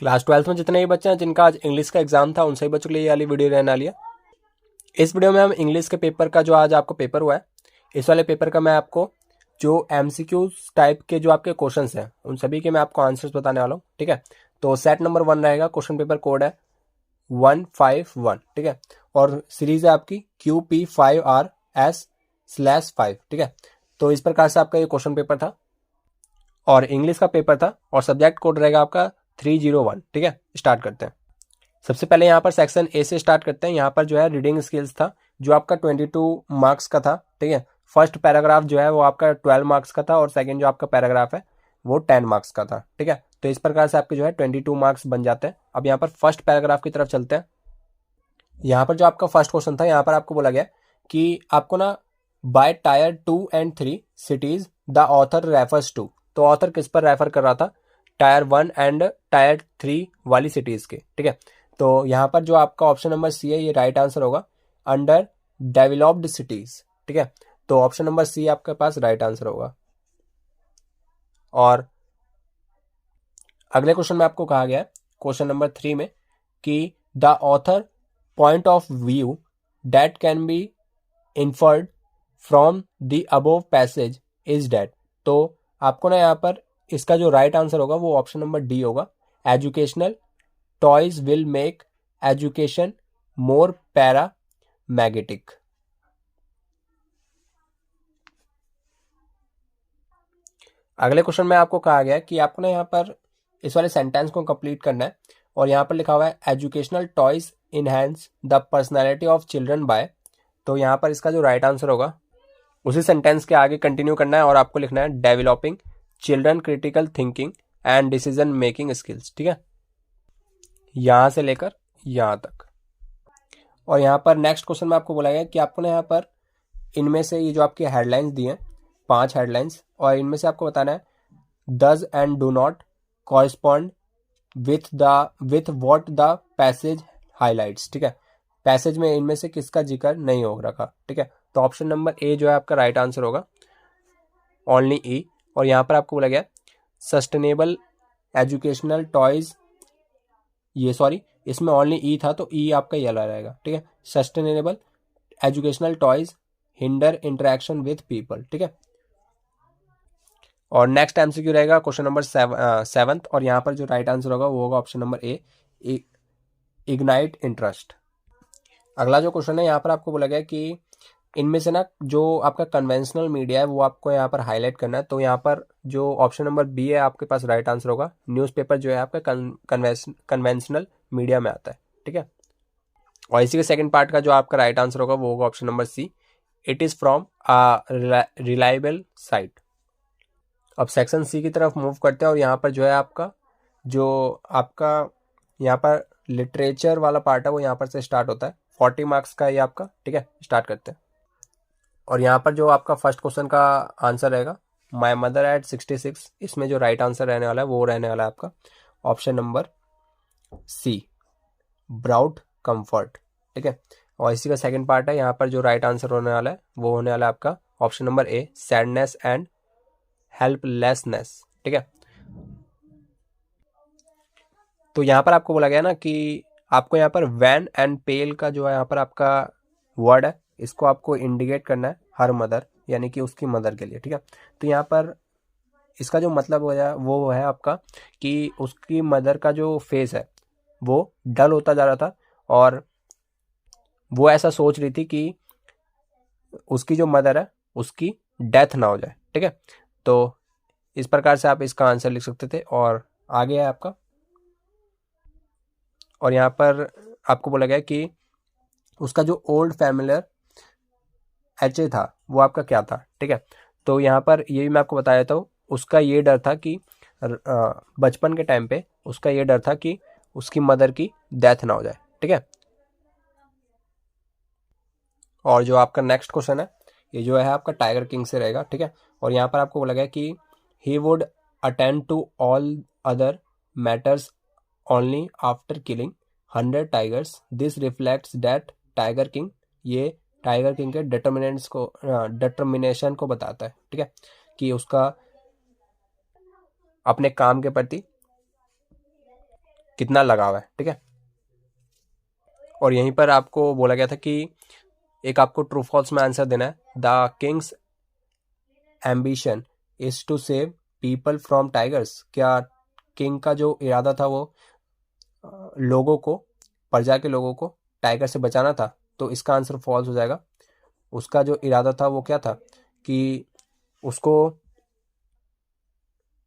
Class 12th में जितने भी बच्चे हैं जिनका आज इंग्लिश का एग्जाम था, उन सभी बच्चों के लिए ये वाली वीडियो रहने वाली है। इस वीडियो में हम इंग्लिश के पेपर का जो आज आपको पेपर हुआ है, इस वाले पेपर का मैं आपको जो एमसीक्यू टाइप के जो आपके क्वेश्चंस हैं उन सभी के मैं आपको आंसर्स बताने वाला हूँ। ठीक है, तो सेट नंबर 1 रहेगा, क्वेश्चन पेपर कोड है 151। ठीक है, और सीरीज है आपकी QP5RS/5। ठीक है, तो इस प्रकार से आपका ये क्वेश्चन पेपर था और इंग्लिश का पेपर था और सब्जेक्ट कोड रहेगा आपका 301। ठीक है, स्टार्ट करते हैं। सबसे पहले यहाँ पर सेक्शन ए से स्टार्ट करते हैं। यहाँ पर जो है रीडिंग स्किल्स था जो आपका 22 मार्क्स का था। ठीक है, फर्स्ट पैराग्राफ जो है वो आपका 12 मार्क्स का था और सेकंड जो आपका पैराग्राफ है वो 10 मार्क्स का था। ठीक है, तो इस प्रकार से आपके जो है 22 मार्क्स बन जाते हैं। अब यहाँ पर फर्स्ट पैराग्राफ की तरफ चलते हैं। यहाँ पर जो आपका फर्स्ट क्वेश्चन था, यहाँ पर आपको बोला गया कि आपको ना by tier 2 and 3 cities the author refers to. तो ऑथर किस पर रेफर कर रहा था? टायर 1 एंड टायर 3 वाली सिटीज के। ठीक है, तो यहाँ पर जो आपका ऑप्शन नंबर सी है ये राइट आंसर होगा, अंडर डेवलप्ड सिटीज। ठीक है, तो ऑप्शन नंबर सी आपके पास राइट आंसर होगा। और अगले क्वेश्चन में आपको कहा गया है क्वेश्चन नंबर 3 में कि the author point of view that can be inferred from the above passage is that. तो आपको ना यहाँ पर इसका जो राइट आंसर होगा वो ऑप्शन नंबर डी होगा, educational toys will make education more paramagnetic. अगले क्वेश्चन में आपको कहा गया है कि आपको ना यहाँ पर इस वाले सेंटेंस को कंप्लीट करना है और यहाँ पर लिखा हुआ है educational toys enhance the personality of children by. तो यहाँ पर इसका जो राइट आंसर होगा उसी सेंटेंस के आगे कंटिन्यू करना है और आपको लिखना है developing children critical thinking and decision making skills. ठीक है, यहां से लेकर यहां तक। और यहाँ पर नेक्स्ट क्वेश्चन में आपको बोला गया कि आपको ना यहाँ पर इनमें से ये जो आपकी हेडलाइंस दी हैं 5 हेडलाइंस, और इनमें से आपको बताना है does and do not correspond with what the passage highlights. ठीक है, पैसेज में इनमें से किसका जिक्र नहीं हो रखा। ठीक है, तो ऑप्शन नंबर ए जो है आपका राइट आंसर होगा, ओनली ई। और यहाँ पर आपको बोला गया सस्टेनेबल एजुकेशनल टॉयज, ये सॉरी इसमें ओनली ई था तो ई आपका ये वाला रहेगा। ठीक है, sustainable educational toys hinder interaction with people. ठीक है, और नेक्स्ट एमसीक्यू रहेगा क्वेश्चन नंबर 7th और यहाँ पर जो राइट आंसर होगा वो होगा option number A, ignite interest. अगला जो क्वेश्चन है यहाँ पर आपको बोला गया कि इनमें से ना जो आपका कन्वेंशनल मीडिया है वो आपको यहाँ पर हाईलाइट करना है। तो यहाँ पर जो ऑप्शन नंबर बी है आपके पास राइट आंसर होगा, न्यूज़पेपर जो है आपका कन्वेंशनल मीडिया में आता है। ठीक है, और इसी के सेकंड पार्ट का जो आपका राइट आंसर होगा वो होगा option number C, it is from reliable site. अब सेक्शन सी की तरफ मूव करते हैं और यहाँ पर जो है आपका यहाँ पर लिटरेचर वाला पार्ट है वो यहाँ पर से स्टार्ट होता है। 40 मार्क्स का ये आपका। ठीक है, स्टार्ट करते हैं। और यहाँ पर जो आपका फर्स्ट क्वेश्चन का आंसर रहेगा माई मदर एट 66, इसमें जो राइट आंसर रहने वाला है वो रहने वाला है आपका option number C, brought comfort. ठीक है, और इसी का सेकंड पार्ट है, यहाँ पर जो राइट आंसर होने वाला है वो होने वाला है आपका option number A, sadness and helplessness. ठीक है, तो यहाँ पर आपको बोला गया ना कि आपको यहाँ पर वैन एंड पेल का जो है यहाँ पर आपका वर्ड है इसको आपको इंडिकेट करना है हर मदर यानी कि उसकी मदर के लिए। ठीक है, तो यहाँ पर इसका जो मतलब हो जाए वो है आपका कि उसकी मदर का जो फेस है वो डल होता जा रहा था और वो ऐसा सोच रही थी कि उसकी जो मदर है उसकी डेथ ना हो जाए। ठीक है, तो इस प्रकार से आप इसका आंसर लिख सकते थे। और आगे है आपका, और यहाँ पर आपको बोला गया कि उसका जो ओल्ड फैमिलियर एच था वो आपका क्या था। ठीक है, तो यहाँ पर ये भी मैं आपको बताया था, उसका ये डर था कि बचपन के टाइम पे उसका ये डर था कि उसकी मदर की डेथ ना हो जाए। ठीक है, और जो आपका नेक्स्ट क्वेश्चन है ये जो है आपका टाइगर किंग से रहेगा। ठीक है, और यहाँ पर आपको बोला गया कि he would attend to all other matters only after killing 100 tigers, this reflects that tiger king, ये टाइगर किंग के डिटर्मिनेशन को बताता है। ठीक है, कि उसका अपने काम के प्रति कितना लगाव है, ठीक है। और यहीं पर आपको बोला गया था कि एक आपको ट्रू फॉल्स में आंसर देना है। The king's ambition is to save people from tigers. क्या किंग का जो इरादा था वो लोगों को, प्रजा के लोगों को टाइगर से बचाना था? तो इसका आंसर फॉल्स हो जाएगा। उसका जो इरादा था वो क्या था कि उसको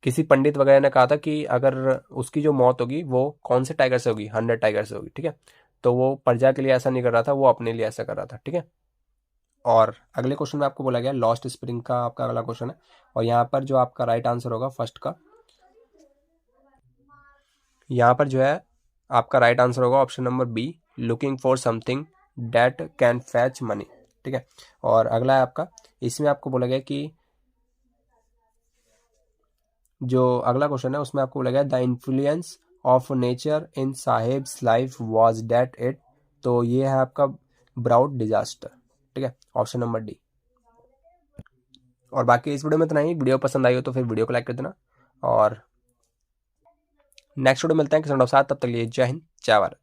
किसी पंडित वगैरह ने कहा था कि अगर उसकी जो मौत होगी वो कौन से टाइगर से होगी, 100 टाइगर से होगी, ठीक है। तो वो प्रजा के लिए ऐसा नहीं कर रहा था, वो अपने लिए ऐसा कर रहा था, ठीक है। और अगले क्वेश्चन में आपको बोला गया लॉस्ट स्प्रिंग का आपका अगला क्वेश्चन है। और यहाँ पर जो आपका राइट आंसर होगा फर्स्ट का, यहाँ पर जो है आपका राइट आंसर होगा option number B, looking for something that can fetch money, ठीक है। और अगला है आपका, इसमें आपको बोला गया कि जो अगला क्वेश्चन है उसमें आपको बोला गया the influence of nature in Saheb's life was that it. तो ये है आपका ब्राउट डिजास्टर, ठीक है, ऑप्शन नंबर डी। और बाकी इस वीडियो में इतना ही। वीडियो पसंद आई हो तो फिर वीडियो को लाइक कर देना, और नेक्स्ट वीडियो मिलते हैं किसी और साथ। तब तक लिए जय हिंद, जय भारत।